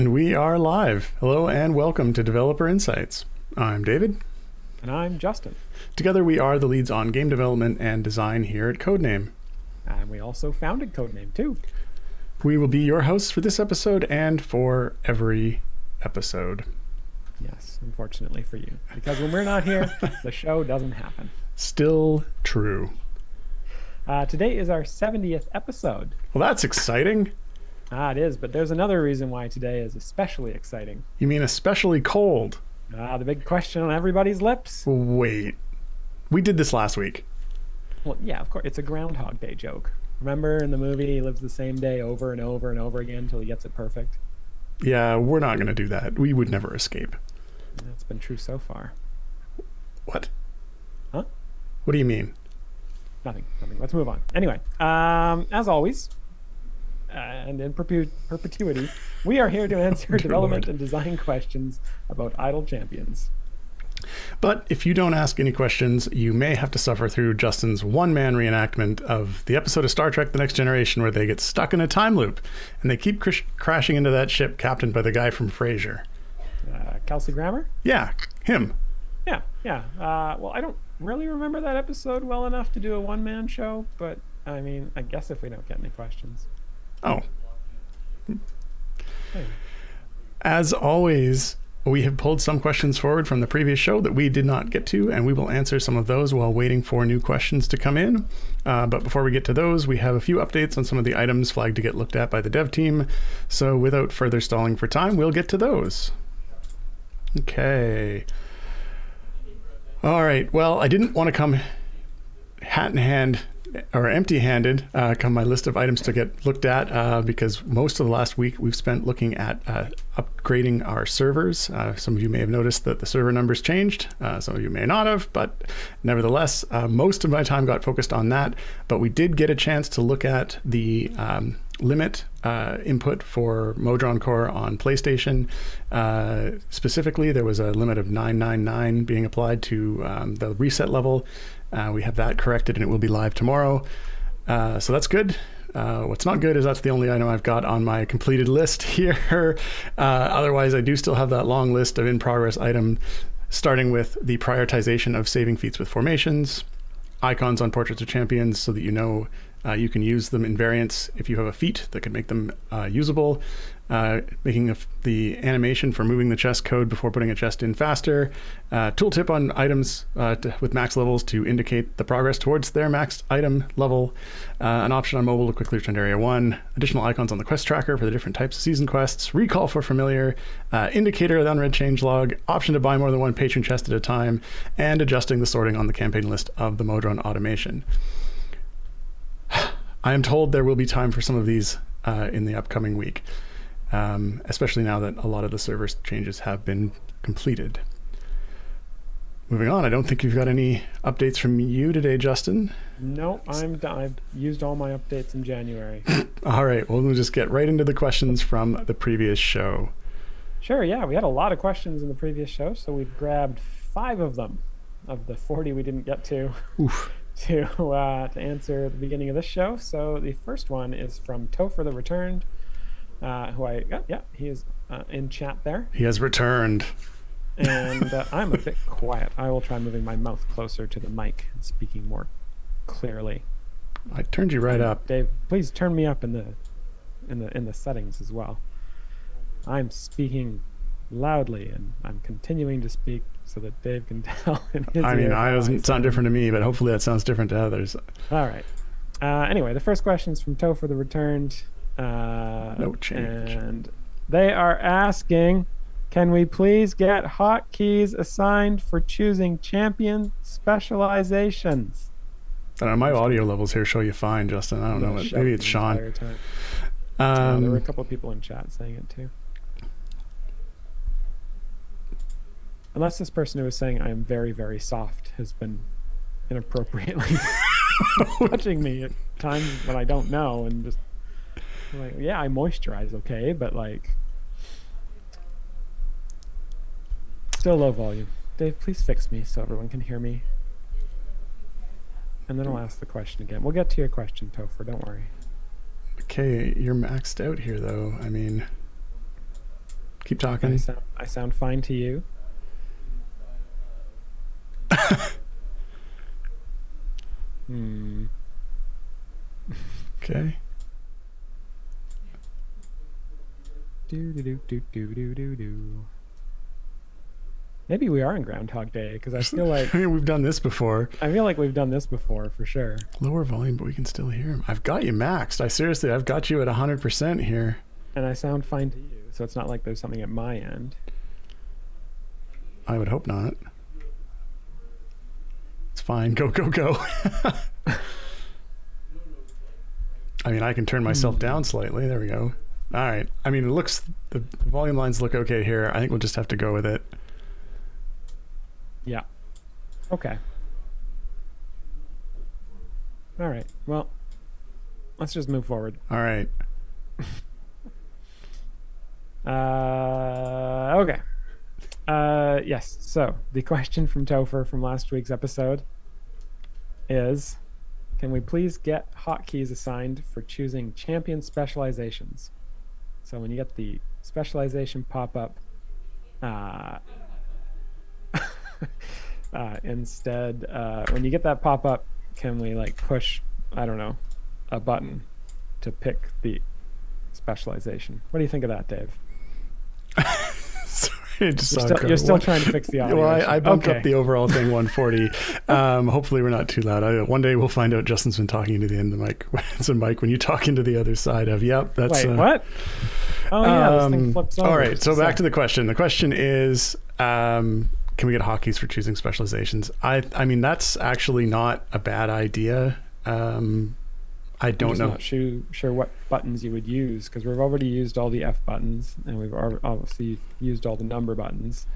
And we are live. Hello and welcome to Developer Insights. I'm David. And I'm Justin. Together we are the leads on game development and design here at Codename. And we also founded Codename too. We will be your hosts for this episode and for every episode. Yes, unfortunately for you. Because when we're not here, the show doesn't happen. Still true. Today is our 70th episode. Well, that's exciting. It is, but there's another reason why today is especially exciting. You mean especially cold? The big question on everybody's lips. Wait. We did this last week. Well, yeah, of course. It's a Groundhog Day joke. Remember in the movie, he lives the same day over and over and over again until he gets it perfect? Yeah, we're not going to do that. We would never escape. That's been true so far. What? Huh? What do you mean? Nothing. Let's move on. Anyway, as always, and in perpetuity, we are here to answer development and design questions about idle champions. But if you don't ask any questions, you may have to suffer through Justin's one-man reenactment of the episode of Star Trek The Next Generation where they get stuck in a time loop and they keep crashing into that ship captained by the guy from Frasier. Kelsey Grammer? Yeah, him. Yeah. Well, I don't really remember that episode well enough to do a one-man show, but I mean, I guess if we don't get any questions. Oh. Hey. As always, we have pulled some questions forward from the previous show that we did not get to, and we will answer some of those while waiting for new questions to come in. But before we get to those, we have a few updates on some of the items flagged to get looked at by the dev team. So without further stalling for time, we'll get to those. Okay. All right. Well, I didn't want to come hat in hand or empty-handed come my list of items to get looked at because most of the last week we've spent looking at upgrading our servers. Some of you may have noticed that the server numbers changed. Some of you may not have, but nevertheless, most of my time got focused on that. But we did get a chance to look at the limit input for Modron Core on PlayStation. Specifically, there was a limit of 999 being applied to the reset level. We have that corrected and it will be live tomorrow. So that's good. What's not good is that's the only item I've got on my completed list here. Otherwise, I do still have that long list of in-progress items, starting with the prioritization of saving feats with formations, icons on portraits of champions so that you know you can use them in variants if you have a feat that could make them usable, making the animation for moving the chest code before putting a chest in faster, tooltip on items with max levels to indicate the progress towards their max item level, an option on mobile to quickly return to Area 1, additional icons on the quest tracker for the different types of season quests, recall for familiar, indicator of the unread changelog, option to buy more than one patron chest at a time, and adjusting the sorting on the campaign list of the Modron automation. I am told there will be time for some of these in the upcoming week, especially now that a lot of the server changes have been completed. Moving on, I don't think you've got any updates from you today, Justin. No, I've used all my updates in January. All right, well, we'll just get right into the questions from the previous show. Sure, yeah, we had a lot of questions in the previous show, so we've grabbed 5 of them, of the 40 we didn't get to. Oof. To answer at the beginning of this show. So the first one is from Topher the Returned, he is in chat there. He has returned. And I'm a bit quiet. I will try moving my mouth closer to the mic and speaking more clearly. I turned you right up. Dave, please turn me up in the settings as well. I'm speaking loudly and I'm continuing to speak so that Dave can tell in his I mean, ear. it doesn't sound different to me, but hopefully that sounds different to others. All right. Anyway, the first question is from Topher the Returned. No change. And they are asking, can we please get hotkeys assigned for choosing champion specializations? I don't know, my audio levels here show you fine, Justin. I don't know. Maybe it's Sean. There were a couple of people in chat saying it too. Unless this person who was saying I am very, very soft has been inappropriately watching me at times when I don't know and just like, yeah, I moisturize okay, but like still low volume. Dave, please fix me so everyone can hear me. And then I'll ask the question again. We'll get to your question, Topher, don't worry. Okay, you're maxed out here though. I mean, Keep talking. I sound fine to you. Okay. Do. Maybe we are in Groundhog Day, because I feel like I mean, we've done this before. I feel like we've done this before for sure. Lower volume, but we can still hear him. I've got you maxed. I've got you at 100% here. And I sound fine to you, so it's not like there's something at my end. I would hope not. It's fine. Go, go, go. I mean, I can turn myself down slightly. There we go. All right. I mean, the volume lines look okay here. I think we'll just have to go with it. Yeah. Okay. All right. Well, let's just move forward. All right. Okay. Yes. So the question from Topher from last week's episode is, can we please get hotkeys assigned for choosing champion specializations? So when you get the specialization pop-up, instead, when you get that pop-up, can we like push, I don't know, a button to pick the specialization? What do you think of that, Dave? Sorry, you're still trying to fix the audio. Well, I bumped up the overall thing 140. Hopefully we're not too loud. One day we'll find out Justin's been talking to the end of the mic. So Mike, when you talk into the other side of, yep, that's... Wait, what? Oh yeah, this thing flips over. All right, so back to the question. The question is, can we get hotkeys for choosing specializations? I mean, that's actually not a bad idea. I don't know. I'm not sure what buttons you would use, because we've already used all the F buttons, and we've obviously used all the number buttons,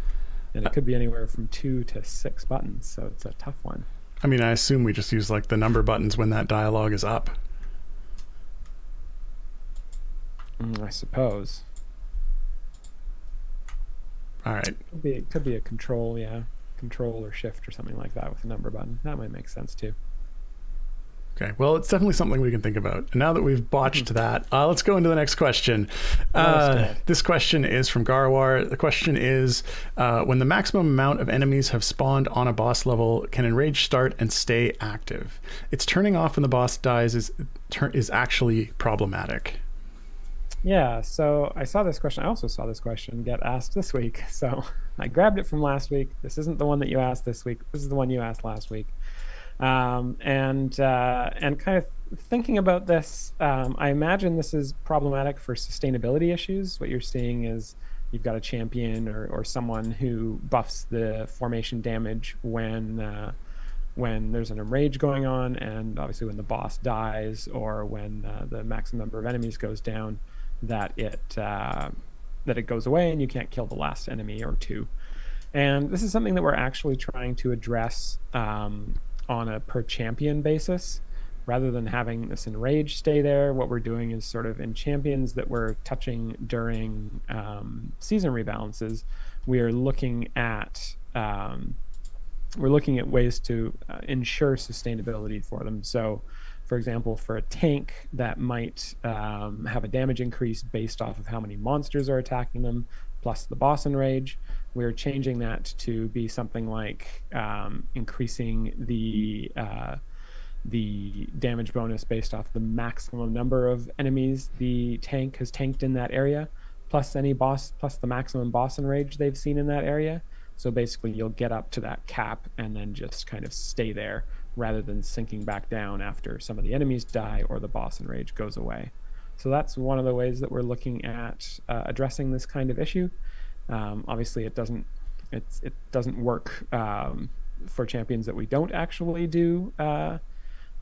and it could be anywhere from 2 to 6 buttons, so it's a tough one. I mean, I assume we just use like the number buttons when that dialogue is up. I suppose. All right. Could be a control, control or shift or something like that with a number button. That might make sense too. Okay, well, it's definitely something we can think about. And now that we've botched that, let's go into the next question. This question is from Garwar. The question is, when the maximum amount of enemies have spawned on a boss level, can Enrage start and stay active? It's turning off when the boss dies is actually problematic. Yeah, so I saw this question. I also saw this question get asked this week. So I grabbed it from last week. This isn't the one that you asked this week. This is the one you asked last week. And kind of thinking about this, I imagine this is problematic for sustainability issues. What you're seeing is you've got a champion or someone who buffs the formation damage when there's an Enrage going on, and obviously when the boss dies or when the maximum number of enemies goes down, that it goes away and you can't kill the last enemy or two. And this is something that we're actually trying to address on a per champion basis. Rather than having this Enrage stay there, what we're doing is sort of in champions that we're touching during season rebalances, we're looking at ways to ensure sustainability for them. So, for example, for a tank that might have a damage increase based off of how many monsters are attacking them, plus the boss Enrage, we're changing that to be something like increasing the damage bonus based off the maximum number of enemies the tank has tanked in that area, plus the maximum boss Enrage they've seen in that area. So basically you'll get up to that cap and then just kind of stay there rather than sinking back down after some of the enemies die or the boss Enrage goes away. So that's one of the ways that we're looking at addressing this kind of issue. Obviously it doesn't work for champions that we don't actually do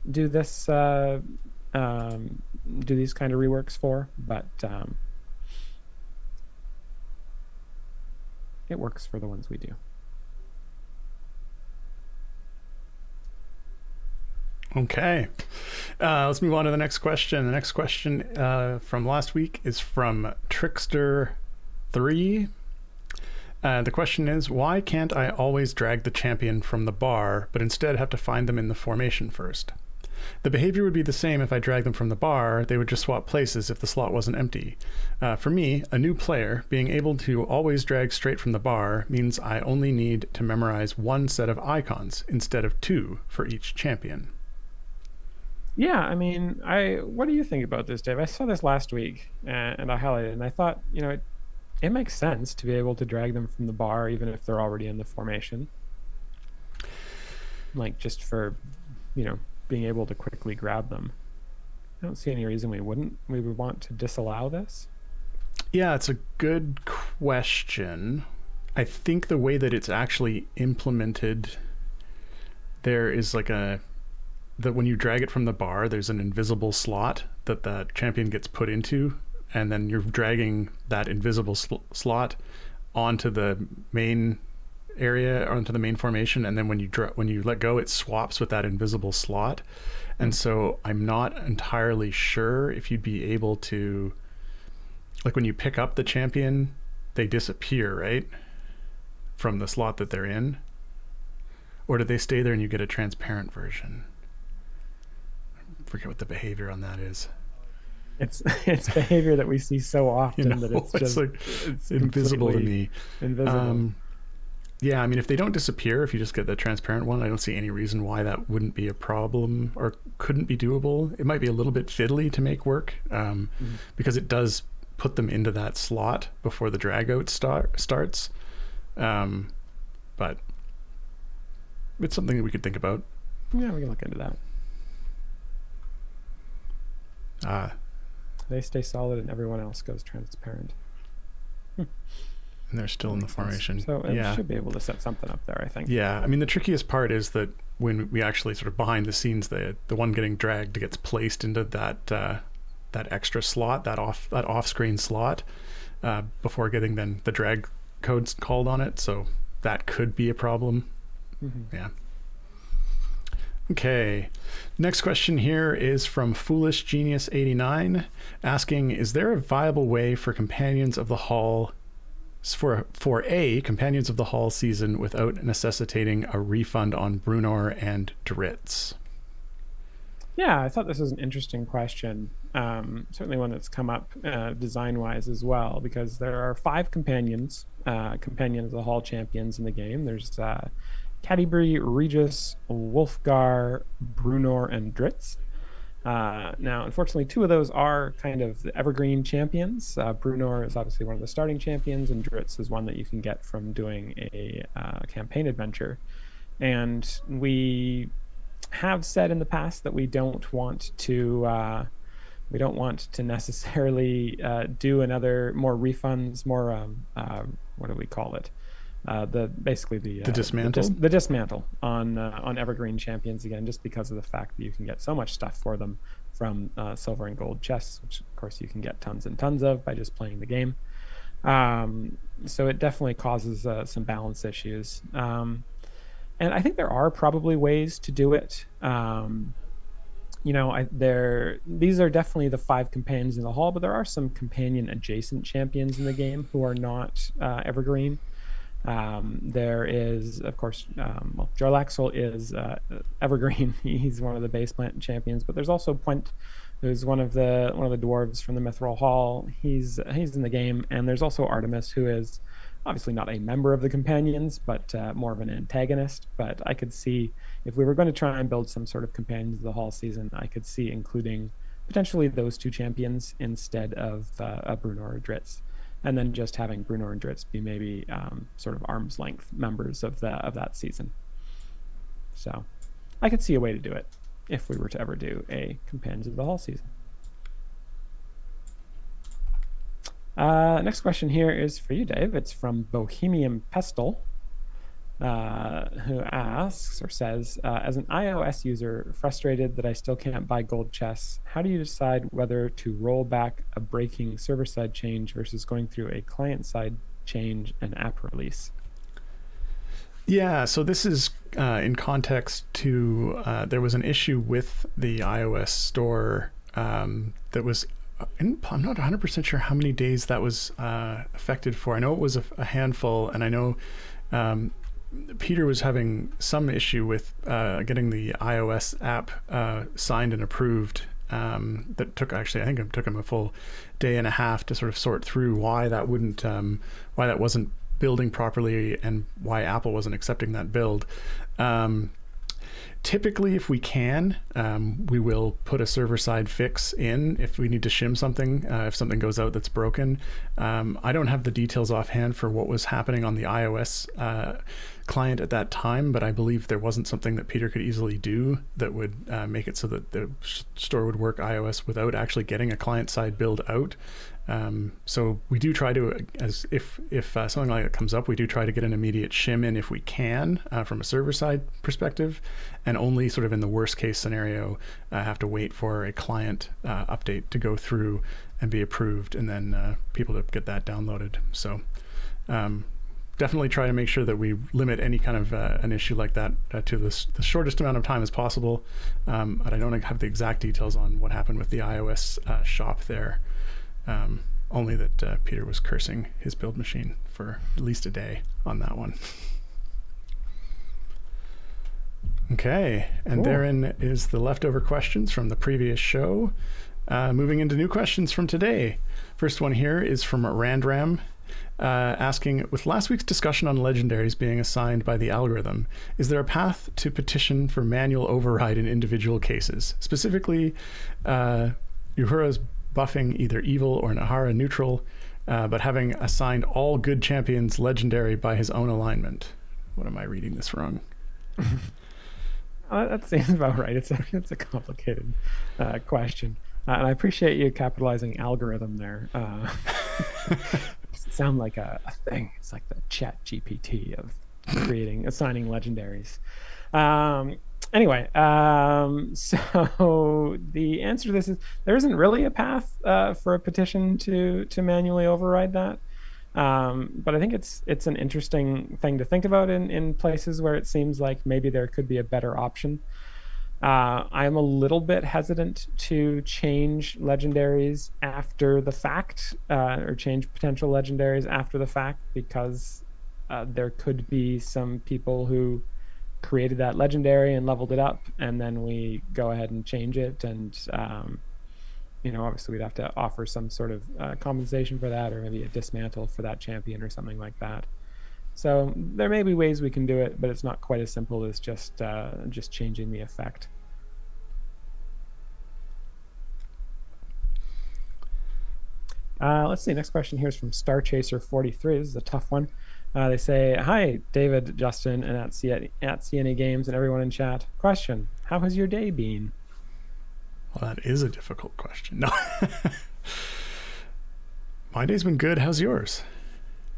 these kind of reworks for, but it works for the ones we do. Okay, let's move on to the next question. The next question from last week is from Trickster3. The question is, why can't I always drag the champion from the bar, but instead have to find them in the formation first? The behavior would be the same if I dragged them from the bar. They would just swap places if the slot wasn't empty. For me, a new player, being able to always drag straight from the bar means I only need to memorize one set of icons instead of two for each champion. Yeah, I mean, what do you think about this, Dave? I saw this last week and I highlighted it, and I thought, it makes sense to be able to drag them from the bar even if they're already in the formation. Like, just for, being able to quickly grab them. I don't see any reason we would want to disallow this. Yeah, it's a good question. I think the way that it's actually implemented, there is like that when you drag it from the bar, there's an invisible slot that the champion gets put into, and then you're dragging that invisible slot onto the main area, onto the main formation, and then when you let go, it swaps with that invisible slot. And so I'm not entirely sure if you'd be able to, like, when you pick up the champion, they disappear, right, from the slot that they're in, or do they stay there and you get a transparent version? I forget what the behavior on that is. It's behavior that we see so often that it's just it's invisible to me. Invisible. Yeah, I mean, if they don't disappear, if you just get the transparent one, I don't see any reason why that wouldn't be a problem or couldn't be doable. It might be a little bit fiddly to make work, because it does put them into that slot before the drag out starts. But it's something that we could think about. Yeah, we can look into that. They stay solid and everyone else goes transparent. And they're still in the formation. So it should be able to set something up there, I think. Yeah, I mean, the trickiest part is that when we actually sort of behind the scenes, the one getting dragged gets placed into that extra slot, that off-screen slot, before getting then the drag codes called on it. So that could be a problem. Mm-hmm. Yeah. Okay, next question here is from Foolish Genius 89, asking, is there a viable way for Companions of the Hall for a Companions of the Hall season without necessitating a refund on Brunor and Dritz? Yeah, I thought this was an interesting question. Certainly one that's come up design-wise as well, because there are 5 Companions of the Hall champions in the game. There's Catti-brie, Regis, Wulfgar, Brunor, and Dritz. Now, unfortunately, 2 of those are kind of the evergreen champions. Brunor is obviously one of the starting champions, and Dritz is one that you can get from doing a campaign adventure. And we have said in the past that we don't want to necessarily do another more refunds, more what do we call it? The dismantle. The dismantle on evergreen champions again, just because of the fact that you can get so much stuff for them from silver and gold chests, which of course you can get tons and tons of by just playing the game. So it definitely causes some balance issues. And I think there are probably ways to do it. These are definitely the 5 companions in the hall, but there are some companion adjacent champions in the game who are not evergreen. There is, of course, Jarlaxle is evergreen. He's one of the base plant champions, but there's also Puent, who's one of the dwarves from the Mithril Hall. He's in the game, and there's also Artemis, who is obviously not a member of the companions, but more of an antagonist. But I could see, if we were going to try and build some sort of companions of the Hall season, I could see including potentially those 2 champions instead of Brunor or Dritz. And then just having Brunor and Dritz be maybe sort of arm's length members of that season. So I could see a way to do it if we were to ever do a Companions of the Hall season. Next question here is for you, Dave. It's from Bohemian Pestle, who asks or says, as an iOS user frustrated that I still can't buy gold chests, how do you decide whether to roll back a breaking server-side change versus going through a client-side change and app release? Yeah, so this is in context to there was an issue with the iOS store that was, I'm not 100% sure how many days that was affected for. I know it was a handful, and I know Peter was having some issue with getting the iOS app signed and approved. That took, actually, I think it took him a full day and a half to sort of sort through why that wasn't building properly and why Apple wasn't accepting that build. Typically, if we can, we will put a server-side fix in if we need to shim something, if something goes out that's broken. I don't have the details offhand for what was happening on the iOS client at that time, but I believe there wasn't something that Peter could easily do that would make it so that the store would work iOS without actually getting a client-side build out. So we do try to, as if something like that comes up, we do try to get an immediate shim in if we can from a server-side perspective, and only sort of in the worst-case scenario have to wait for a client update to go through and be approved, and then people to get that downloaded. So definitely try to make sure that we limit any kind of an issue like that to the shortest amount of time as possible. But I don't have the exact details on what happened with the iOS shop there. Only that Peter was cursing his build machine for at least a day on that one. Okay, and cool. Therein is the leftover questions from the previous show. Moving into new questions from today. First one here is from Randram, asking, with last week's discussion on legendaries being assigned by the algorithm, is there a path to petition for manual override in individual cases? Specifically, Uhura's buffing either evil or Nahara neutral, but having assigned all good champions legendary by his own alignment. What, am I reading this wrong? That seems about right. It's a complicated question. And I appreciate you capitalizing algorithm there. Doesn't sound like a thing. It's like the chat GPT of assigning legendaries. Anyway, so the answer to this is there isn't really a path for a petition to manually override that. But I think it's an interesting thing to think about in places where it seems like maybe there could be a better option. I am a little bit hesitant to change legendaries after the fact, or change potential legendaries after the fact, because there could be some people who created that legendary and leveled it up, and then we go ahead and change it, and obviously we'd have to offer some sort of compensation for that, or maybe a dismantle for that champion or something like that. So there may be ways we can do it, but it's not quite as simple as just changing the effect. Let's see. Next question here is from Star Chaser 43. This is a tough one. They say, "Hi, David, Justin, and at CNA Games and everyone in chat. Question: how has your day been?" Well, that is a difficult question. No. My day's been good. How's yours?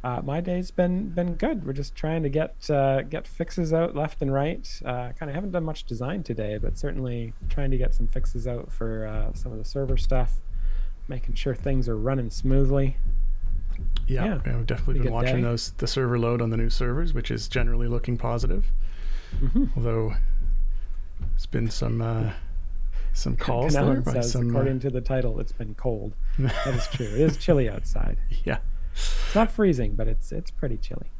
My day's been good. We're just trying to get fixes out left and right. Kind of haven't done much design today, but certainly trying to get some fixes out for some of the server stuff, making sure things are running smoothly. Yeah, we've definitely been watching the server load on the new servers, which is generally looking positive. Mm-hmm. Although it's been some calls there by some. According to the title, it's been cold. That is true. It is chilly outside. Yeah, it's not freezing, but it's pretty chilly.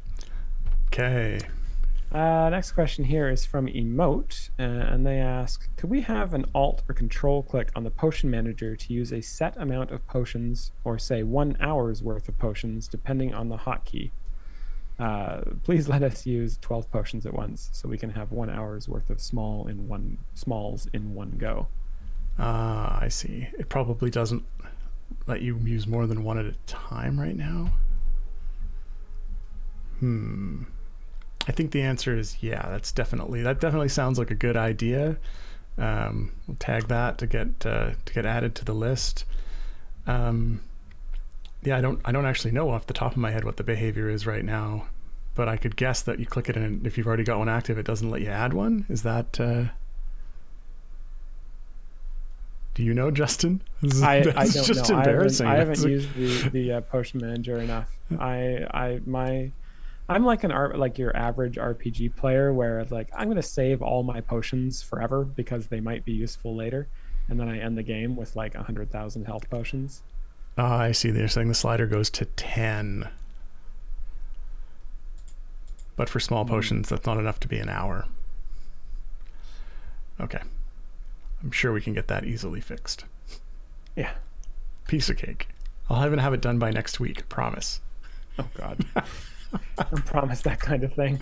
Okay. Next question here is from Emote, and they ask, could we have an Alt or Control click on the potion manager to use a set amount of potions, or say 1 hour's worth of potions, depending on the hotkey? Please let us use 12 potions at once, so we can have 1 hour's worth of smalls in one go. I see. It probably doesn't let you use more than one at a time right now. I think the answer is yeah. That definitely sounds like a good idea. We'll tag that to get added to the list. Yeah, I don't actually know off the top of my head what the behavior is right now, but I could guess that you click it and if you've already got one active, it doesn't let you add one. Is that? Do you know, Justin? I don't just know. Embarrassing. I haven't used the potion manager enough. I'm like your average RPG player, where it's like I'm going to save all my potions forever because they might be useful later, and then I end the game with like 100,000 health potions. Oh, I see. They're saying the slider goes to 10. But for small potions, that's not enough to be an hour. Okay. I'm sure we can get that easily fixed. Yeah. Piece of cake. I'll even have it done by next week, I promise. Oh, God. Don't promise that kind of thing.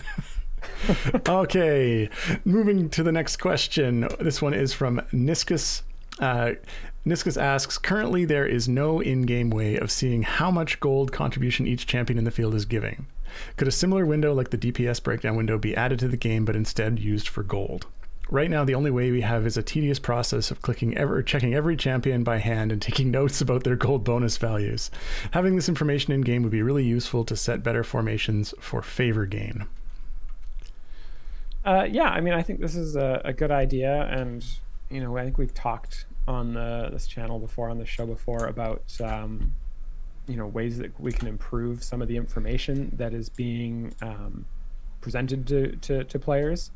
Okay, moving to the next question. This one is from Niscus. Niscus asks, currently there is no in-game way of seeing how much gold contribution each champion in the field is giving. Could a similar window like the DPS breakdown window be added to the game but instead used for gold? Right now, the only way we have is a tedious process of checking every champion by hand and taking notes about their gold bonus values. Having this information in-game would be really useful to set better formations for favor gain. Yeah, I mean, I think this is a good idea, and you know, I think we've talked on this channel before, on the show before, about you know, ways that we can improve some of the information that is being presented to players.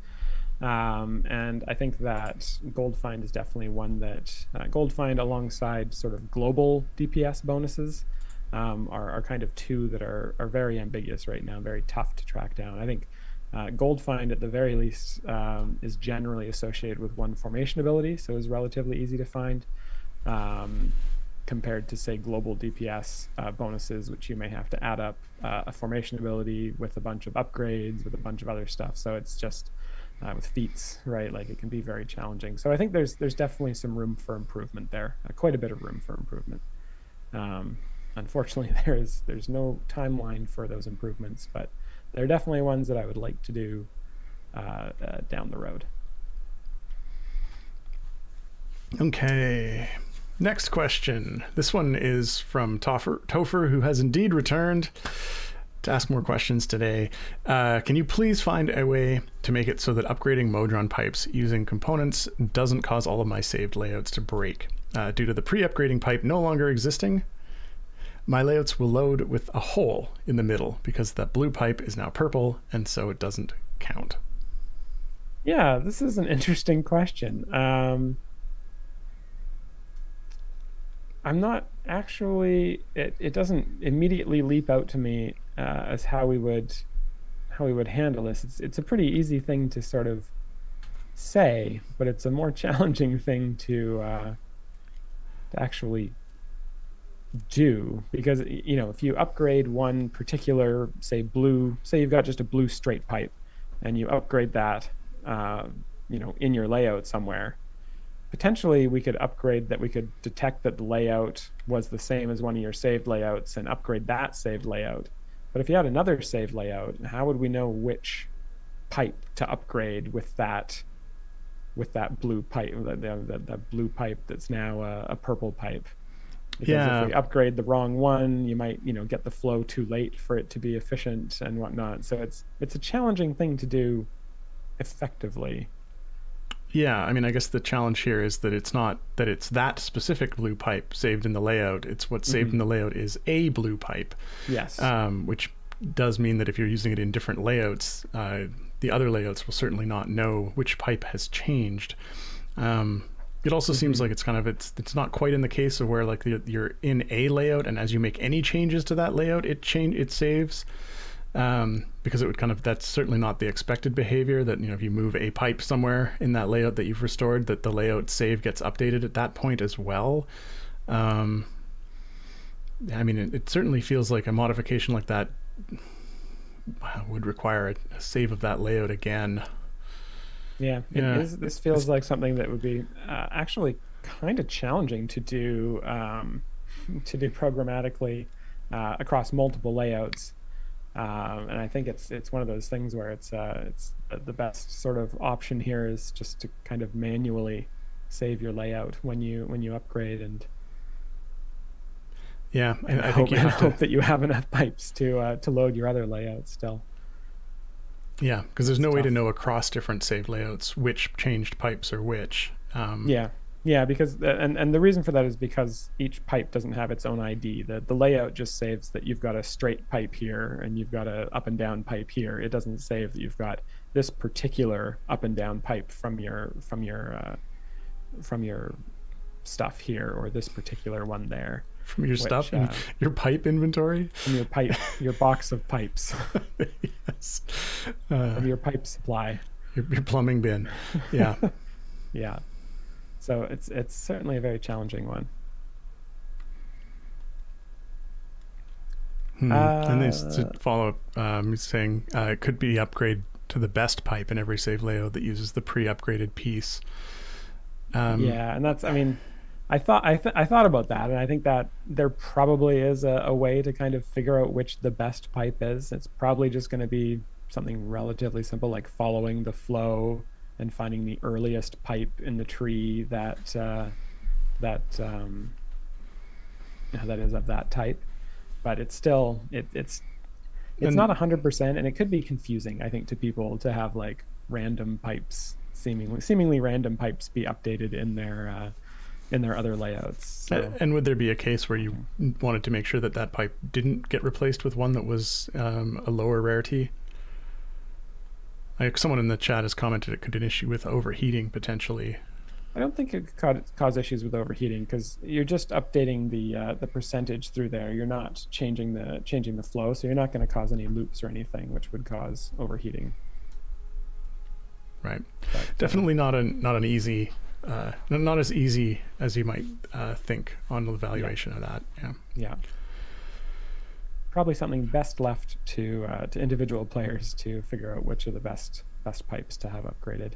And I think that Gold Find is definitely one that Gold Find, alongside sort of global DPS bonuses, are kind of two that are very ambiguous right now, very tough to track down. I think Gold Find, at the very least, is generally associated with one formation ability, so is relatively easy to find, compared to, say, global DPS bonuses, which you may have to add up a formation ability with a bunch of upgrades, with a bunch of other stuff. So it's just with feats, right? Like, it can be very challenging. So I think there's definitely some room for improvement there, quite a bit of room for improvement. Unfortunately, there's no timeline for those improvements, but they're definitely ones that I would like to do down the road. Okay. Next question. This one is from Topher, who has indeed returned to ask more questions today. Can you please find a way to make it so that upgrading Modron pipes using components doesn't cause all of my saved layouts to break? Due to the pre-upgrading pipe no longer existing, my layouts will load with a hole in the middle because that blue pipe is now purple, and so it doesn't count. Yeah, this is an interesting question. I'm not actually, it doesn't immediately leap out to me as how we would handle this. It's a pretty easy thing to sort of say, but it's a more challenging thing to actually do, because, you know, if you upgrade one particular, say you've got just a blue straight pipe, and you upgrade that, you know, in your layout somewhere, potentially we could upgrade that. We could detect that the layout was the same as one of your saved layouts and upgrade that saved layout. But if you had another saved layout, how would we know which pipe to upgrade with that blue pipe, that blue pipe that's now a purple pipe? Because if we upgrade the wrong one, you might, you know, get the flow too late for it to be efficient and whatnot. So it's a challenging thing to do effectively. Yeah, I mean, I guess the challenge here is that it's not that it's that specific blue pipe saved in the layout. It's what's saved in the layout is a blue pipe. Yes. Which does mean that if you're using it in different layouts, the other layouts will certainly not know which pipe has changed. It also seems like it's kind of, it's not quite in the case of where, like, you're in a layout, and as you make any changes to that layout, it saves. Because it would kind of, that's certainly not the expected behavior, that, you know, if you move a pipe somewhere in that layout that you've restored, that the layout save gets updated at that point as well. I mean, it certainly feels like a modification like that would require a save of that layout again. Yeah, this feels like something that would be actually kind of challenging to do programmatically across multiple layouts. And I think it's one of those things where it's the best sort of option here is just to kind of manually save your layout when you upgrade, and I think you hope that you have enough pipes to load your other layouts still. Yeah, because there's no way to know across different save layouts which changed pipes are which. Yeah, because and the reason for that is because each pipe doesn't have its own ID. The layout just saves that you've got a straight pipe here and you've got a up and down pipe here. It doesn't save that you've got this particular up and down pipe from your stuff here, or this particular one there. From your stuff, which, your pipe inventory, from your box of pipes, yes, from your pipe supply, your plumbing bin, yeah. yeah. So it's certainly a very challenging one. And this to follow up, saying it could be upgrade to the best pipe in every save layout that uses the pre-upgraded piece. Yeah, and that's, I mean, I thought about that, and I think that there probably is a way to kind of figure out which the best pipe is. It's probably just going to be something relatively simple, like following the flow and finding the earliest pipe in the tree that is of that type. But it's still it's not 100%, and it could be confusing, I think, to people to have like random pipes, seemingly random pipes, be updated in their other layouts. So. And would there be a case where you wanted to make sure that that pipe didn't get replaced with one that was a lower rarity? Like someone in the chat has commented it could be an issue with overheating potentially. I don't think it could cause issues with overheating, because you're just updating the percentage through there. You're not changing the flow, so you're not going to cause any loops or anything which would cause overheating. Right. But, definitely not an easy, not as easy as you might think on the evaluation of that. Yeah. Yeah. Probably something best left to individual players to figure out which are the best pipes to have upgraded.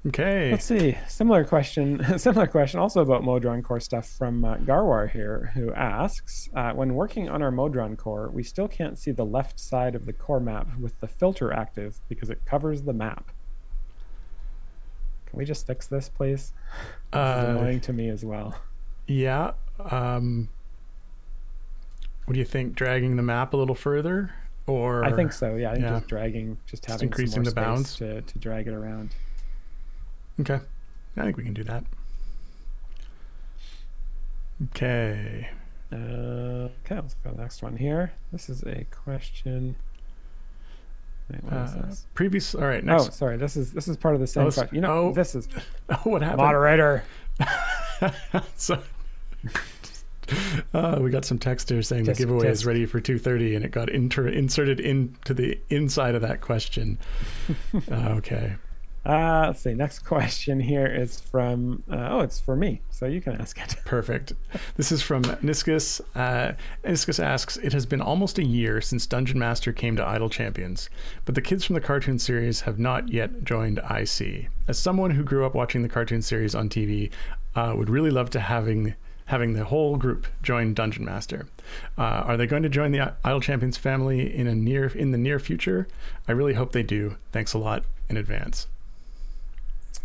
Okay. Let's see. Similar question also about Modron core stuff from Garwar here, who asks, when working on our Modron core, we still can't see the left side of the core map with the filter active because it covers the map. Can we just fix this, please? This is annoying to me as well. Yeah. What do you think? Dragging the map a little further? Or I think so, yeah. I think just having increasing some the more bounds space to drag it around. Okay. I think we can do that. Okay. Okay, let's go to the next one here. This is a question. Wait, what is this? Previous. All right. Next. Oh, sorry. This is part of the same question. You know, this is. Oh, what happened? Moderator. So. We got some text here saying the giveaway is ready for 2:30, and it got inserted into the inside of that question. Okay. Let's see. Next question here is from. It's for me, so you can ask it. Perfect. This is from Niscus. Niscus asks, "It has been almost a year since Dungeon Master came to Idle Champions, but the kids from the cartoon series have not yet joined IC. As someone who grew up watching the cartoon series on TV, would really love to having the whole group join Dungeon Master. Are they going to join the Idle Champions family in the near future? I really hope they do. Thanks a lot in advance."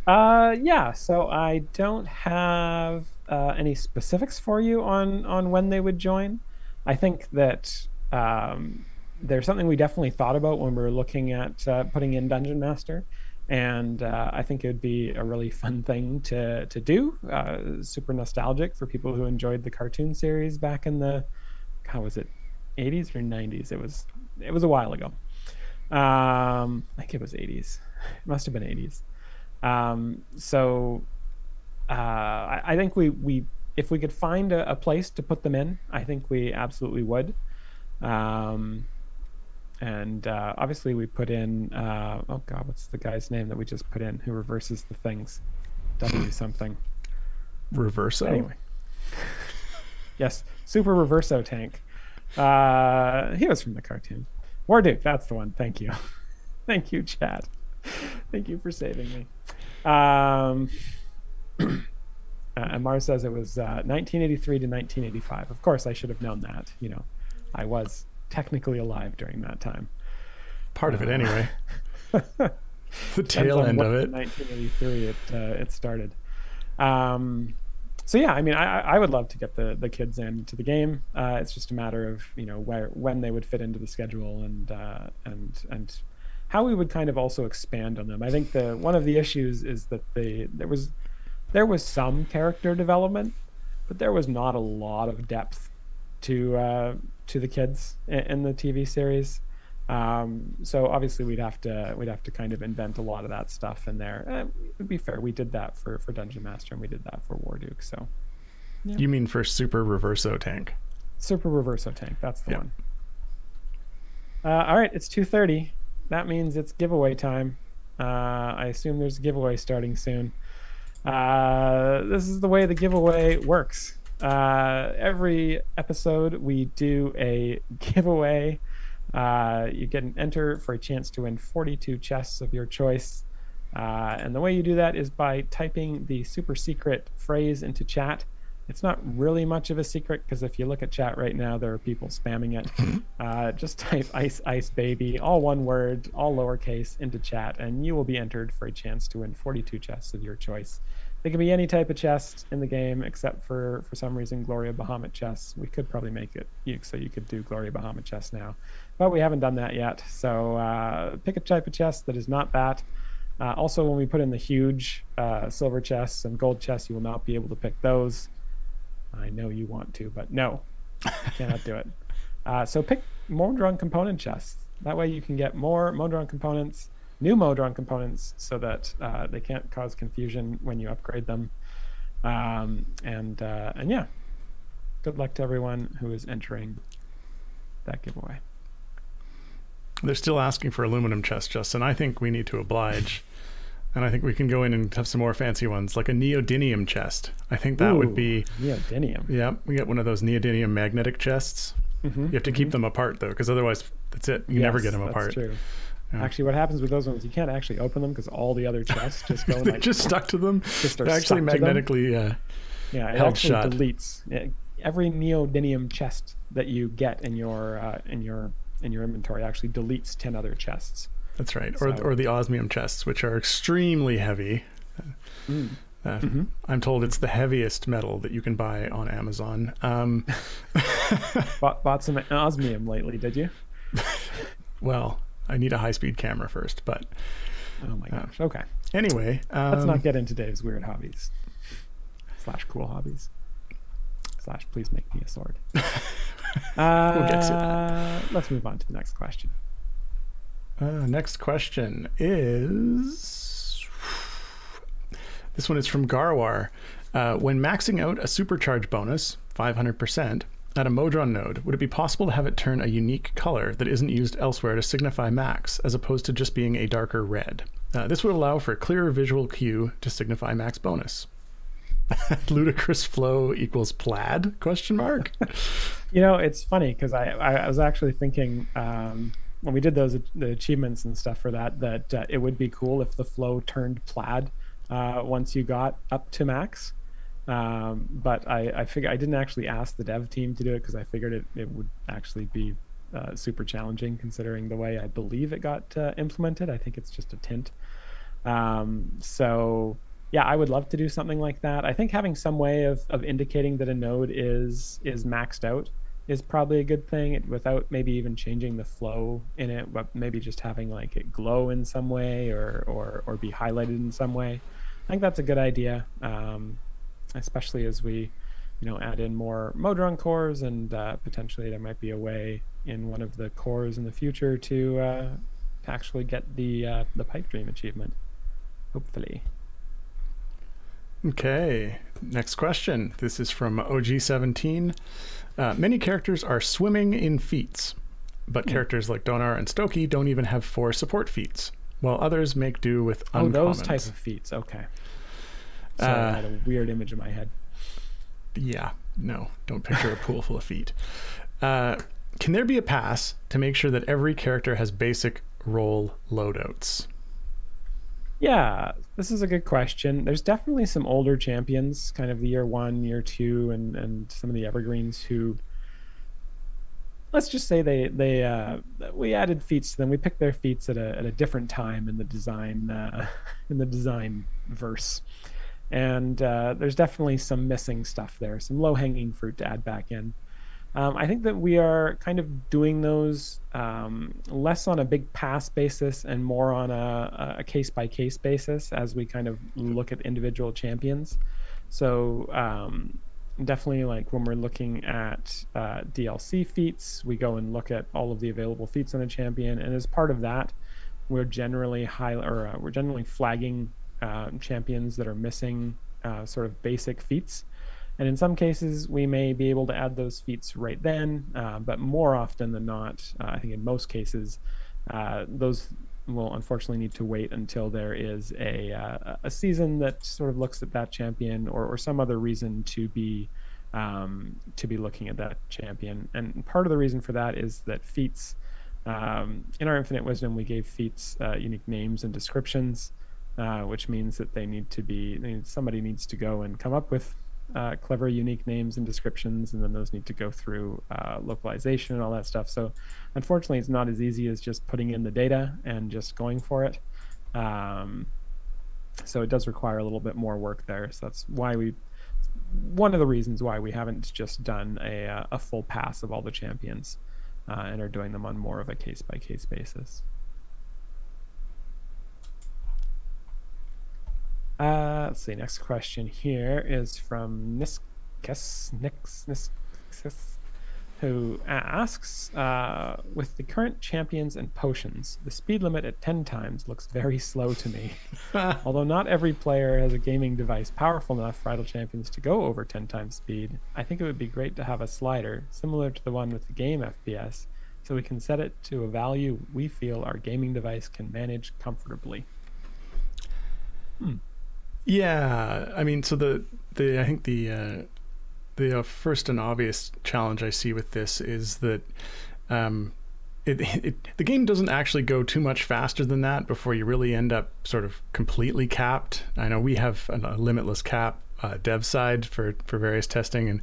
Yeah, so I don't have any specifics for you on when they would join. I think that there's something we definitely thought about when we were looking at putting in Dungeon Master, and I think it would be a really fun thing to do. Super nostalgic for people who enjoyed the cartoon series back in the, how was it, 80s or 90s? It was a while ago. I think it was 80s. It must have been 80s. I think we if we could find a place to put them in, I think we absolutely would. Obviously we put in oh god, what's the guy's name that we just put in who reverses the things? W something. Reverso? Anyway. Yes, Super Reverso Tank. He was from the cartoon. Warduke, that's the one. Thank you. Thank you, chat. Thank you for saving me. And Mars says it was 1983 to 1985. Of course, I should have known that. You know, I was technically alive during that time. Part of it, anyway. The tail end of it. 1983, it started. So yeah, I mean, I would love to get the kids into the game. It's just a matter of when they would fit into the schedule and how we would kind of also expand on them. I think one of the issues is that there was some character development, but there was not a lot of depth to the kids in the TV series. So obviously we'd have to kind of invent a lot of that stuff in there. To be fair, we did that for Dungeon Master, and we did that for Warduke. So Yeah. You mean for Super Reverso Tank? Super Reverso Tank. That's the one. All right, it's 2:30. That means it's giveaway time. I assume there's a giveaway starting soon. This is the way the giveaway works. Every episode we do a giveaway. You get an enter for a chance to win 42 chests of your choice. And the way you do that is by typing the super secret phrase into chat. It's not really much of a secret, because if you look at chat right now, there are people spamming it. Just type ice, ice baby, all one word, all lowercase, into chat, and you will be entered for a chance to win 42 chests of your choice. They can be any type of chest in the game, except for some reason, Gloria Bahamut chests. We could probably make it so you could do Gloria Bahamut chests now, but we haven't done that yet. So pick a type of chest that is not that. Also, when we put in the huge silver chests and gold chests, you will not be able to pick those. I know you want to, but no, you cannot do it. So pick Modron component chests. That way you can get more Modron components, new Modron components, so that they can't cause confusion when you upgrade them. And yeah, good luck to everyone who is entering that giveaway. They're still asking for aluminum chests, Justin. I think we need to oblige. And I think we can go in and have some more fancy ones, like a neodymium chest. I think that would be... Neodymium. Yeah, we get one of those neodymium magnetic chests. You have to keep them apart, though, because otherwise, that's it. You never get them apart. That's true. Yeah. Actually, what happens with those ones, you can't actually open them because all the other chests just go They're just stuck to them. They're actually magnetically yeah, it held actually shut. deletes. Every neodymium chest that you get in your inventory actually deletes 10 other chests. That's right. Or the osmium chests, which are extremely heavy. I'm told it's the heaviest metal that you can buy on Amazon. Bought some osmium lately, did you? Well, I need a high-speed camera first, but... Oh my gosh. Okay. Anyway. Let's not get into Dave's weird hobbies. / cool hobbies. / please make me a sword. We'll get to that. Let's move on to the next question. Next question is... This one is from Garwar. When maxing out a supercharge bonus, 500%, at a Modron node, would it be possible to have it turn a unique color that isn't used elsewhere to signify max, as opposed to just being a darker red? This would allow for a clearer visual cue to signify max bonus. Ludicrous flow equals plaid? ? You know, it's funny because I was actually thinking when we did the achievements and stuff for that it would be cool if the flow turned plaid once you got up to max. But I figured I didn't actually ask the dev team to do it because I figured it would actually be super challenging considering the way I believe it got implemented. I think it's just a tint. So yeah, I would love to do something like that. I think having some way of indicating that a node is maxed out is probably a good thing, without maybe even changing the flow in it, but maybe just having like it glow in some way or be highlighted in some way. I think that's a good idea, especially as we add in more Modron cores, and potentially there might be a way in one of the cores in the future to actually get the pipe dream achievement, hopefully. Okay, next question. This is from OG17. Many characters are swimming in feats, but characters like Donar and Stokey don't even have 4 support feats, while others make do with uncommons. Oh, those type of feats. Okay. Sorry, I had a weird image in my head. Yeah, no, don't picture a pool full of feet. Can there be a pass to make sure that every character has basic role loadouts? Yeah, this is a good question. There's definitely some older champions, kind of the year 1, year 2, and some of the evergreens who, let's just say we added feats to them. We picked their feats at a different time in the design verse, and there's definitely some missing stuff there, some low-hanging fruit to add back in. I think that we are kind of doing those less on a big pass basis and more on a case-by-case basis as we kind of look at individual champions. So definitely, like when we're looking at DLC feats, we go and look at all of the available feats on a champion, and as part of that, we're generally flagging champions that are missing sort of basic feats. And in some cases, we may be able to add those feats right then, but more often than not, I think in most cases, those will unfortunately need to wait until there is a season that sort of looks at that champion, or some other reason to be looking at that champion. And part of the reason for that is that feats, in our Infinite Wisdom, we gave feats unique names and descriptions, which means that somebody needs to go and come up with clever, unique names and descriptions, and then those need to go through localization and all that stuff. So unfortunately, it's not as easy as just putting in the data and just going for it. So it does require a little bit more work there. So that's one of the reasons why we haven't just done a full pass of all the champions and are doing them on more of a case-by-case basis. Let's see. Next question here is from Nix, who asks, with the current champions and potions, the speed limit at 10 times looks very slow to me. Although not every player has a gaming device powerful enough for idle champions to go over 10 times speed, I think it would be great to have a slider similar to the one with the game FPS, so we can set it to a value we feel our gaming device can manage comfortably. Yeah, I mean, so I think the first and obvious challenge I see with this is that the game doesn't actually go too much faster than that before you really end up sort of completely capped. I know we have a limitless cap dev side for various testing, and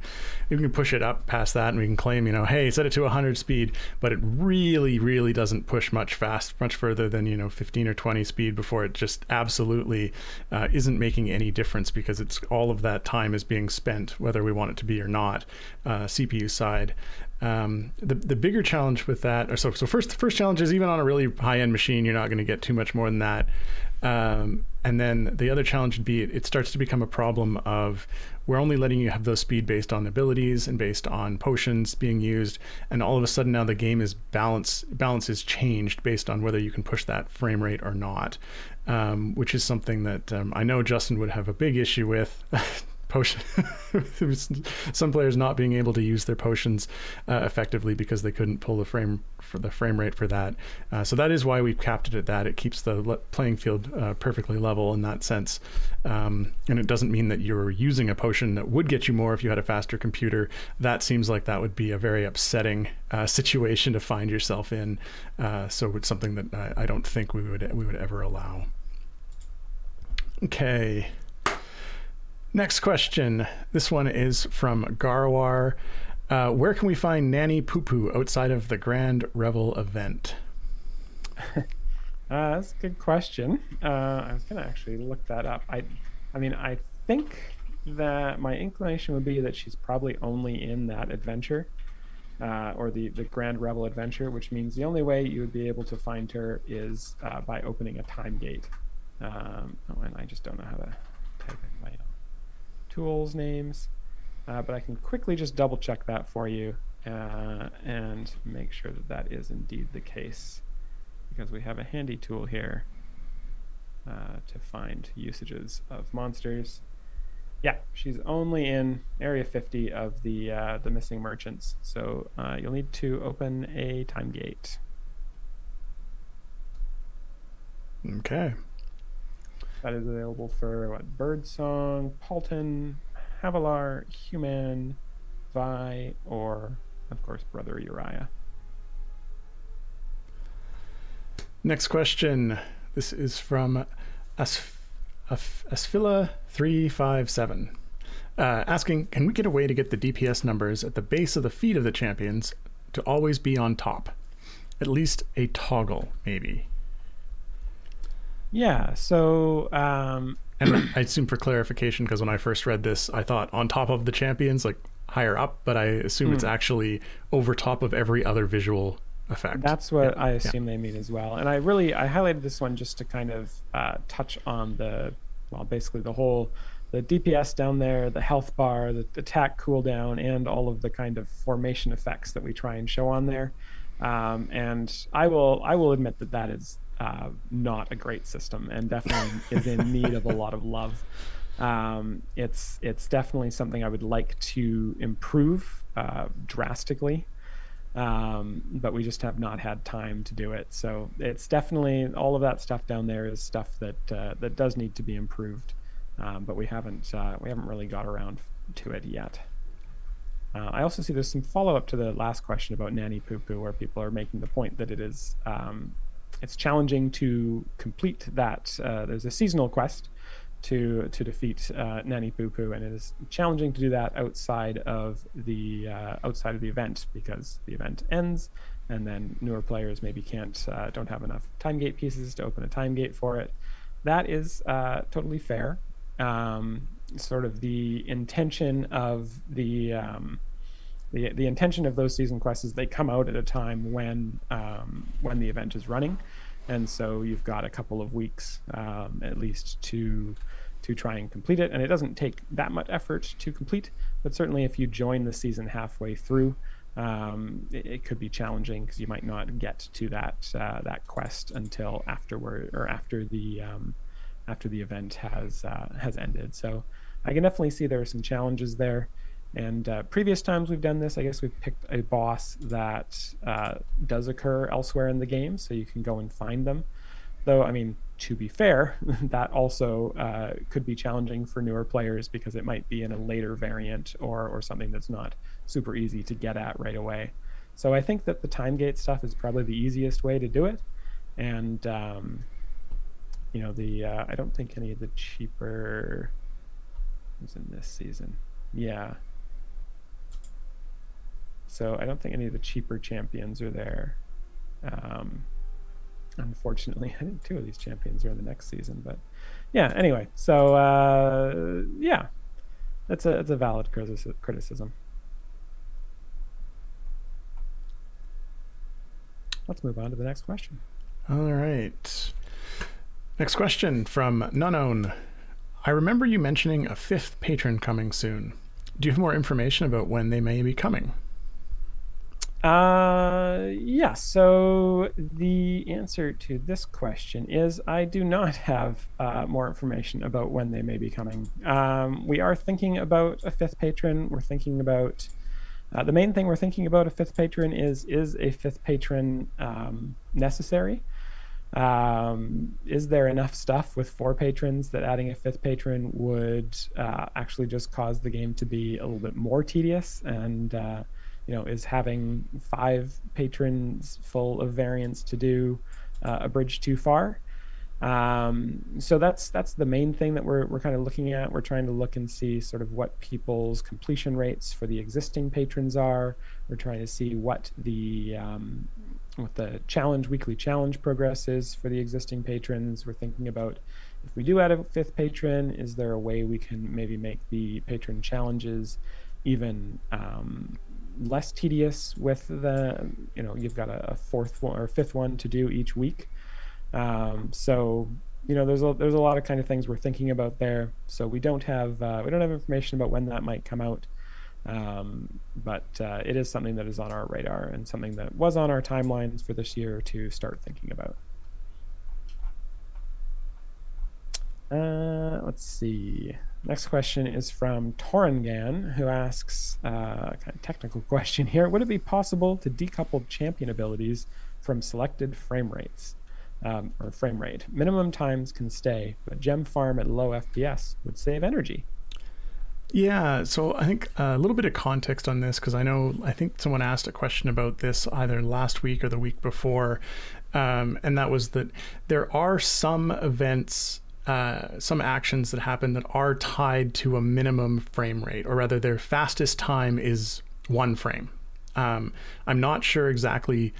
we can push it up past that, and we can claim, hey, set it to 100 speed, but it really doesn't push much further than 15 or 20 speed before it just absolutely isn't making any difference, because it's all of that time is being spent whether we want it to be or not, CPU side. The bigger challenge with that, the first challenge is, even on a really high-end machine, you're not going to get too much more than that. And then the other challenge would be it starts to become a problem of, we're only letting you have those speed based on abilities and based on potions being used, and all of a sudden now the game is balance is changed based on whether you can push that frame rate or not, which is something that I know Justin would have a big issue with. Potion some players not being able to use their potions effectively because they couldn't pull the frame rate for that. So that is why we've capped it at that. It keeps the playing field perfectly level in that sense, and it doesn't mean that you're using a potion that would get you more if you had a faster computer. That seems like that would be a very upsetting situation to find yourself in. So it's something that I don't think we would ever allow. Okay. Next question. This one is from Garwar. Where can we find Nanny Poo Poo outside of the Grand Revel event? That's a good question. I was going to actually look that up. I think that my inclination would be that she's probably only in that adventure, or the Grand Revel adventure, which means the only way you would be able to find her is by opening a time gate. And I just don't know how to type in my tools names, but I can quickly just double check that for you and make sure that is indeed the case, because we have a handy tool here to find usages of monsters. Yeah, she's only in area 50 of the missing merchants, so you'll need to open a time gate. Okay. That is available for Birdsong, Paulton, Havilar, Human, Vi, or of course Brother Uriah. Next question. This is from Asphila357, asking, can we get a way to get the DPS numbers at the base of the feet of the champions to always be on top? At least a toggle, maybe. Yeah, so and I assume, for clarification, because when I first read this, I thought on top of the champions, like higher up, but I assume it's actually over top of every other visual effect. That's what I assume they mean as well. And I highlighted this one just to kind of touch on basically the DPS down there, the health bar, the attack cooldown, and all of the kind of formation effects that we try and show on there. And I will admit that is not a great system, and definitely is in need of a lot of love. It's definitely something I would like to improve drastically, but we just have not had time to do it. So it's definitely, all of that stuff down there is stuff that that does need to be improved, but we haven't really got around to it yet. I also see there's some follow-up to the last question about Nanny Poo Poo, where people are making the point that it is it's challenging to complete that. There's a seasonal quest to defeat Nanny Poo Poo, and it is challenging to do that outside of the event, because the event ends, and then newer players maybe don't have enough time gate pieces to open a time gate for it. That is totally fair. Sort of the intention of the intention of those season quests is they come out at a time when the event is running, and so you've got a couple of weeks at least to try and complete it. And it doesn't take that much effort to complete, but certainly if you join the season halfway through, it could be challenging, because you might not get to that quest until afterward, or after the event has ended. So I can definitely see there are some challenges there. And previous times we've done this, I guess we've picked a boss that does occur elsewhere in the game, so you can go and find them. Though, I mean, to be fair, that also could be challenging for newer players, because it might be in a later variant or something that's not super easy to get at right away. So I think that the time gate stuff is probably the easiest way to do it. And you know, I don't think any of the cheaper is in this season. Yeah. So I don't think any of the cheaper champions are there. Unfortunately, I think 2 of these champions are in the next season. But yeah, anyway. So yeah, it's a valid criticism. Let's move on to the next question. All right. Next question from Nunown. I remember you mentioning a 5th patron coming soon. Do you have more information about when they may be coming? Yeah, so the answer to this question is I do not have more information about when they may be coming. We are thinking about a 5th patron. We're thinking about the main thing we're thinking about a 5th patron is a 5th patron necessary? Is there enough stuff with 4 patrons that adding a 5th patron would actually just cause the game to be a little bit more tedious? And you know, is having 5 patrons full of variants to do a bridge too far? So that's the main thing that we're kind of looking at. We're trying to look and see sort of what people's completion rates for the existing patrons are. We're trying to see what the weekly challenge progress is for the existing patrons. We're thinking about, if we do add a 5th patron, is there a way we can maybe make the patron challenges even less tedious with the, you know, you've got a 4th one or 5th one to do each week. So, you know, there's a lot of kind of things we're thinking about there. So we don't have information about when that might come out. But it is something that is on our radar, and something that was on our timelines for this year to start thinking about. Let's see. Next question is from Torangan, who asks a kind of technical question here. Would it be possible to decouple champion abilities from selected frame rates? Or frame rate. Minimum times can stay, but gem farm at low FPS would save energy. Yeah, so I think a little bit of context on this, because I think someone asked a question about this either last week or the week before, and that was that there are some events, some actions that happen that are tied to a minimum frame rate, or rather their fastest time is 1 frame. I'm not sure exactly,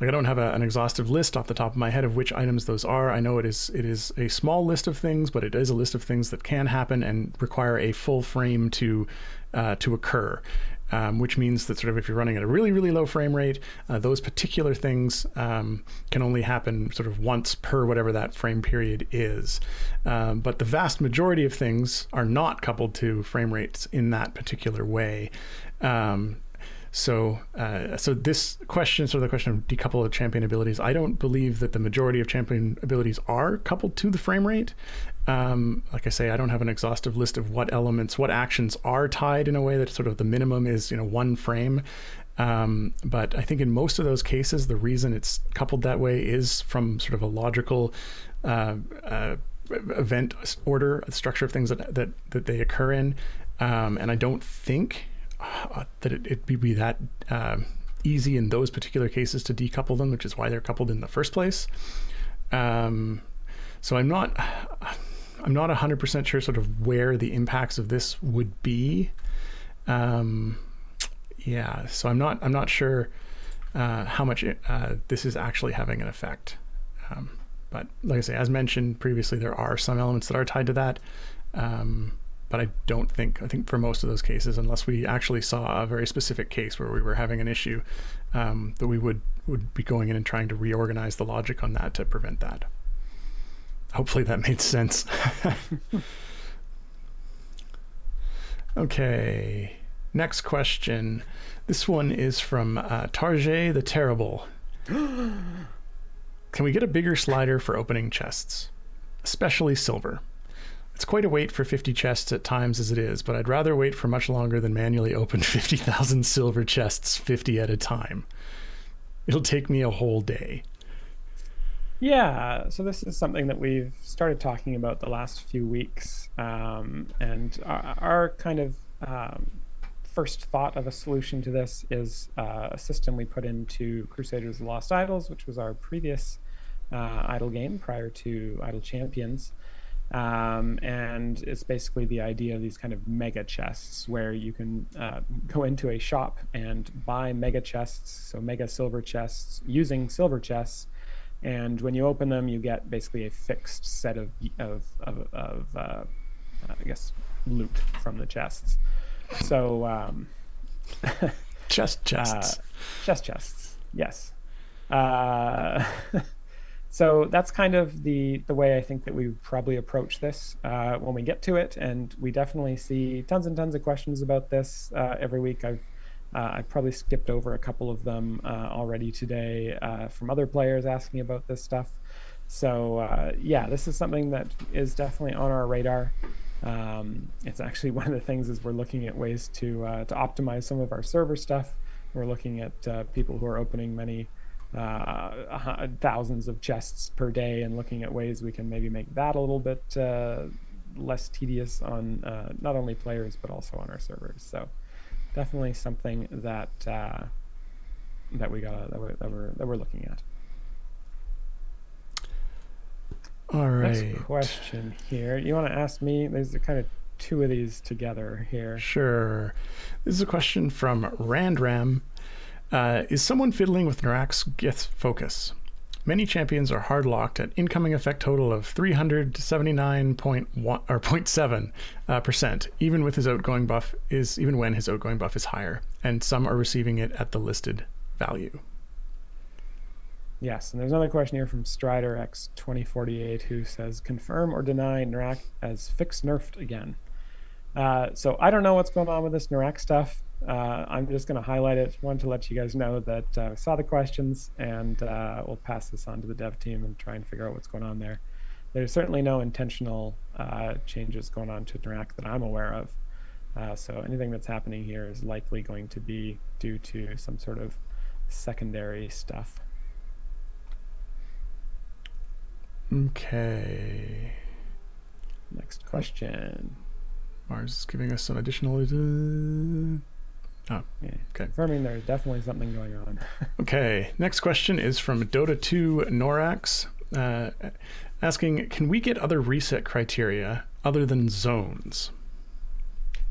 like I don't have an exhaustive list off the top of my head of which items those are. I know it is a small list of things, but it is a list of things that can happen and require a full frame to occur, which means that sort of if you're running at a really, really low frame rate, those particular things can only happen sort of once per whatever that frame period is. But the vast majority of things are not coupled to frame rates in that particular way. So this question, sort of the question of decouple of champion abilities, I don't believe that the majority of champion abilities are coupled to the frame rate. Like I say, I don't have an exhaustive list of what elements, what actions are tied in a way that sort of the minimum is, 1 frame. But I think in most of those cases, the reason it's coupled that way is from sort of a logical event order, structure of things that they occur in. And I don't think that it'd be that easy in those particular cases to decouple them, which is why they're coupled in the first place. So I'm not 100% sure sort of where the impacts of this would be. Yeah, so I'm not sure how much this is actually having an effect. But like I say, as mentioned previously, there are some elements that are tied to that. But I think for most of those cases, unless we actually saw a very specific case where we were having an issue, that we would be going in and trying to reorganize the logic on that to prevent that. Hopefully that made sense. Okay, next question. This one is from Tarjay the Terrible. Can we get a bigger slider for opening chests, especially silver? It's quite a wait for 50 chests at times as it is, but I'd rather wait for much longer than manually open 50,000 silver chests 50 at a time. It'll take me a whole day. Yeah, so this is something that we've started talking about the last few weeks, and our kind of first thought of a solution to this is a system we put into Crusaders of the Lost Idols, which was our previous idol game prior to Idol Champions. And it's basically the idea of these kind of mega chests where you can go into a shop and buy mega chests, so mega silver chests, using silver chests. And when you open them, you get basically a fixed set of I guess, loot from the chests. So chests. Chests, yes. So that's kind of the way I think that we would probably approach this when we get to it, and we definitely see tons and tons of questions about this every week. I've probably skipped over a couple of them already today from other players asking about this stuff. So yeah, this is something that is definitely on our radar. It's actually one of the things is we're looking at ways to optimize some of our server stuff. We're looking at people who are opening many thousands of chests per day and looking at ways we can maybe make that a little bit less tedious on not only players but also on our servers. So definitely something that we're looking at. All right. Next question here. You want to ask me? There's kind of two of these together here. Sure. This is a question from Randram. Is someone fiddling with Narak's Gith focus? Many champions are hard locked at incoming effect total of 379.7%, even with his outgoing buff even when his outgoing buff is higher, and some are receiving it at the listed value. Yes, and there's another question here from Strider X 2048 who says, confirm or deny Narak as fixed nerfed again. So I don't know what's going on with this Narak stuff. I'm just going to highlight it. Wanted to let you guys know that I saw the questions, and we'll pass this on to the dev team and try and figure out what's going on there. There's certainly no intentional changes going on to Narak that I'm aware of. So anything that's happening here is likely going to be due to some sort of secondary stuff. Okay. Next question. Mars is giving us some additional... Oh, yeah, okay. Confirming there's definitely something going on. Okay. Next question is from Dota 2 Norax, asking, can we get other reset criteria other than zones?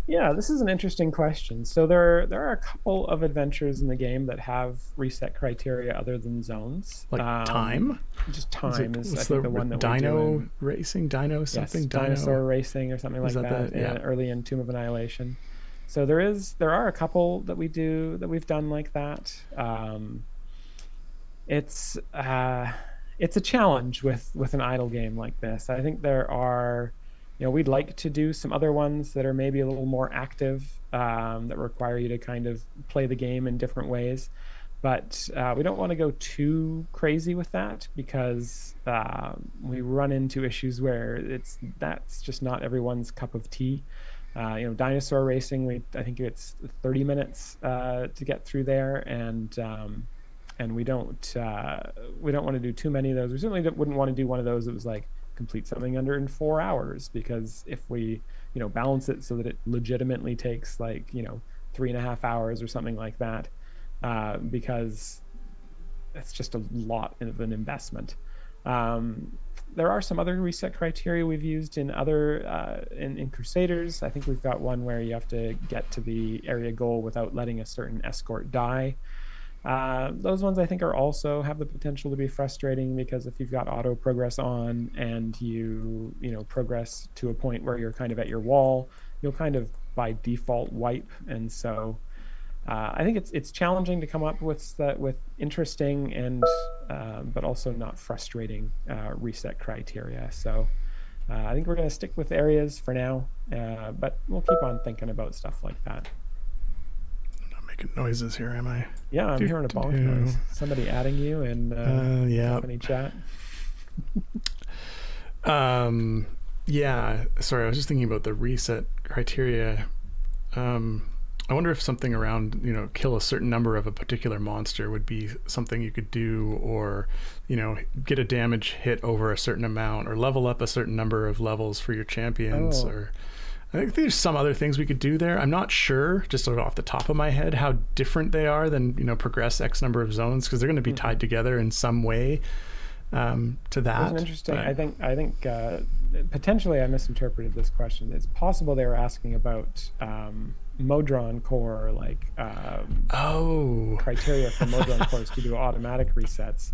Yeah, this is an interesting question. So there are a couple of adventures in the game that have reset criteria other than zones. Like time? Just time is I the think the one that Dino racing? Dino something? Yes, dinosaur racing or something like that. Yeah. Early in Tomb of Annihilation. So there are a couple that we've done like that. It's a challenge with an idle game like this. I think there are we'd like to do some other ones that are maybe a little more active, that require you to kind of play the game in different ways. But we don't want to go too crazy with that, because we run into issues where that's just not everyone's cup of tea. Dinosaur racing, I think it's 30 minutes to get through there, and we don't want to do too many of those. We certainly wouldn't want to do one of those that was like complete something under in 4 hours, because if we balance it so that it legitimately takes like 3.5 hours or something like that, because it's just a lot of an investment. There are some other reset criteria we've used in other in Crusaders. I think we've got one where you have to get to the area goal without letting a certain escort die. Those ones I think are also have the potential to be frustrating, because if you've got auto progress on and you progress to a point where you're kind of at your wall, you'll kind of by default wipe. And so I think it's challenging to come up with interesting and but also not frustrating reset criteria. So I think we're going to stick with areas for now, but we'll keep on thinking about stuff like that. I'm not making noises here, am I? Yeah, I'm hearing a bonk noise. Somebody adding you in company chat. Yeah, sorry, I was just thinking about the reset criteria. I wonder if something around, kill a certain number of a particular monster would be something you could do, or, get a damage hit over a certain amount, or level up a certain number of levels for your champions. Or I think there's some other things we could do there. I'm not sure, just sort of off the top of my head, how different they are than, progress X number of zones, because they're going to be tied together in some way to that. That's interesting. But I think potentially I misinterpreted this question. It's possible they were asking about Modron core, like criteria for Modron cores to do automatic resets.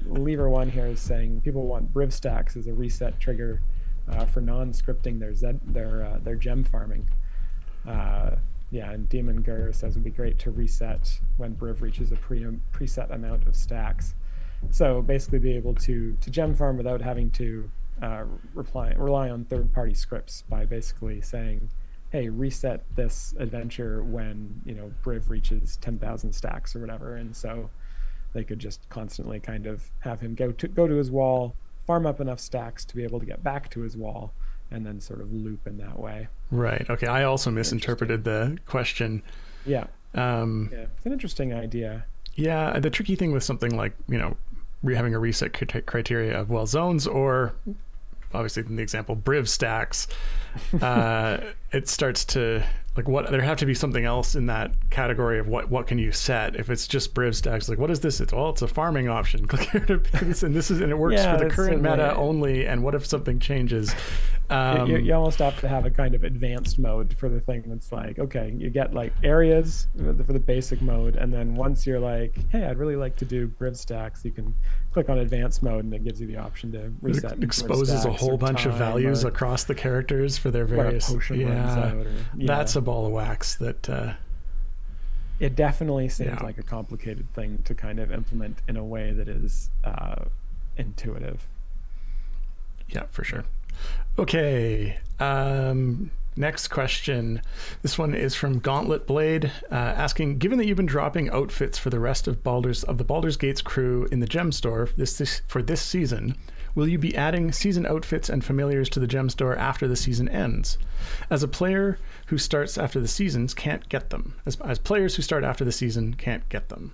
Lever one here is saying people want Briv stacks as a reset trigger for non-scripting their gem farming. And Demon Gur says it would be great to reset when Briv reaches a preset amount of stacks. So basically be able to gem farm without having to rely on third-party scripts, by basically saying, hey, reset this adventure when Briv reaches 10,000 stacks or whatever. And so they could just constantly kind of have him go to his wall, farm up enough stacks to be able to get back to his wall, and then sort of loop in that way. Right. Okay. I also misinterpreted the question. Yeah. It's an interesting idea. Yeah. The tricky thing with something like, having a reset criteria of, zones, or obviously in the example, Briv stacks, it starts to, there have to be something else in that category of what can you set. If it's just Briv stacks, what is this? It's a farming option. Click here to this, and it works for the current meta only. And what if something changes? You almost have to have a kind of advanced mode for the thing that's okay, you get areas for the basic mode, and then once you're hey, I'd really like to do Briv stacks, you can click on advanced mode, and it gives you the option to reset. It exposes a whole bunch of values across the characters for their various. That's a ball of wax. That it definitely seems like a complicated thing to kind of implement in a way that is intuitive. Yeah, for sure. Okay, next question. This one is from Gauntlet Blade, asking, given that you've been dropping outfits for the rest of the Baldur's Gate's crew in the gem store for this season, will you be adding season outfits and familiars to the gem store after the season ends? As a player who starts after the seasons can't get them. As players who start after the season can't get them.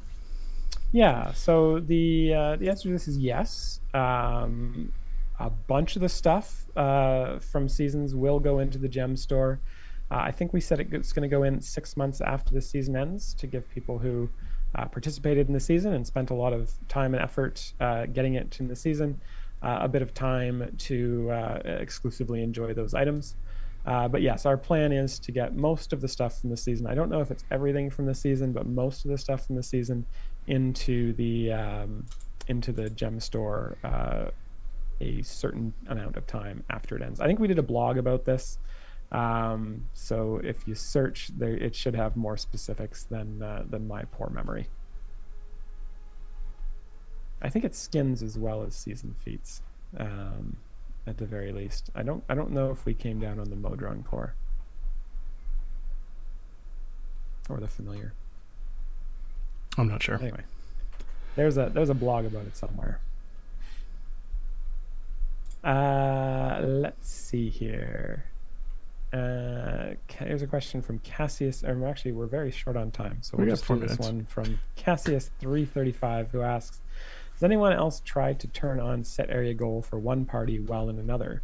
Yeah, so the answer to this is yes. A bunch of the stuff from seasons will go into the gem store. I think we said it's going to go in 6 months after the season ends, to give people who participated in the season and spent a lot of time and effort getting it in the season a bit of time to exclusively enjoy those items. But yes, our plan is to get most of the stuff from the season. I don't know if it's everything from the season, but most of the stuff from the season into the gem store a certain amount of time after it ends. I think we did a blog about this, so if you search there, it should have more specifics than my poor memory. I think it's skins as well as season feats. at the very least. I don't know if we came down on the Modron core or the familiar. I'm not sure. Anyway, there's a blog about it somewhere. Let's see here. Here's a question from Cassius. Actually, we're very short on time, so we'll just do this one from Cassius335, who asks, has anyone else tried to turn on set area goal for one party while in another?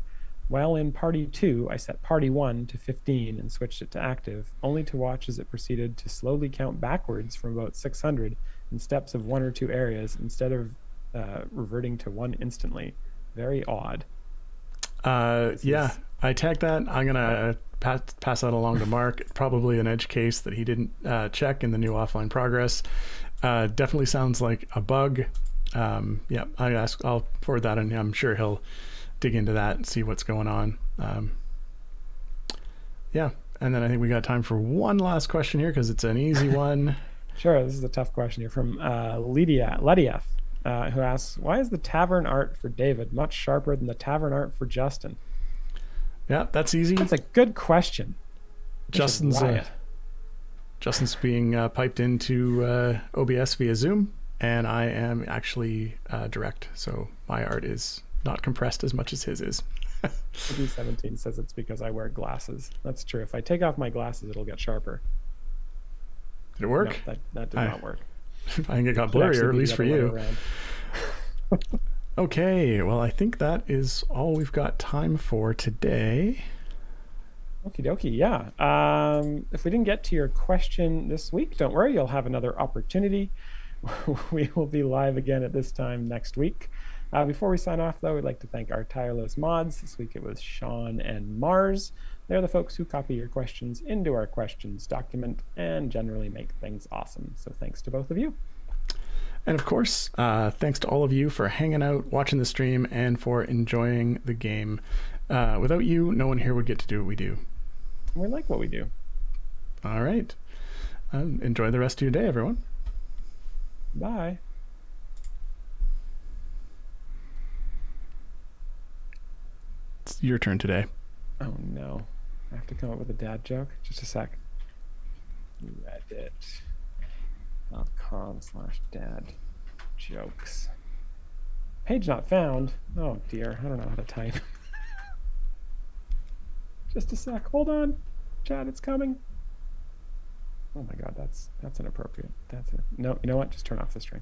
While in party 2, I set party 1 to 15 and switched it to active, only to watch as it proceeded to slowly count backwards from about 600 in steps of 1 or 2 areas instead of reverting to 1 instantly. Very odd. Yeah, I tagged that. I'm gonna pass that along to Mark. Probably an edge case that he didn't check in the new offline progress. Definitely sounds like a bug. Yeah, I'll forward that, and I'm sure he'll dig into that and see what's going on. Yeah, and then I think we got time for one last question here because it's an easy one. Sure, this is a tough question here from Lediev, who asks, why is the tavern art for David much sharper than the tavern art for Justin? Yeah, that's easy. That's a good question. Justin's being piped into OBS via Zoom, and I am actually direct, so my art is not compressed as much as his is. D17 says it's because I wear glasses. That's true. If I take off my glasses, it'll get sharper. Did it work? No, that did not work. I think it got blurrier, at least for you. Okay, well, I think that is all we've got time for today. Okie dokie, yeah. If we didn't get to your question this week, don't worry, you'll have another opportunity. We will be live again at this time next week. Before we sign off, though, we'd like to thank our tireless mods. This week it was Sean and Mars. They're the folks who copy your questions into our questions document and generally make things awesome. So thanks to both of you. And of course, thanks to all of you for hanging out, watching the stream, and for enjoying the game. Without you, no one here would get to do what we do. We like what we do. All right. Enjoy the rest of your day, everyone. Bye. It's your turn today. Oh, no. I have to come up with a dad joke? Just a sec. Reddit.com/dad jokes. Page not found. Oh dear, I don't know how to type. Just a sec. Hold on, Chad. It's coming. Oh my God, that's inappropriate. No, you know what? Just turn off the stream.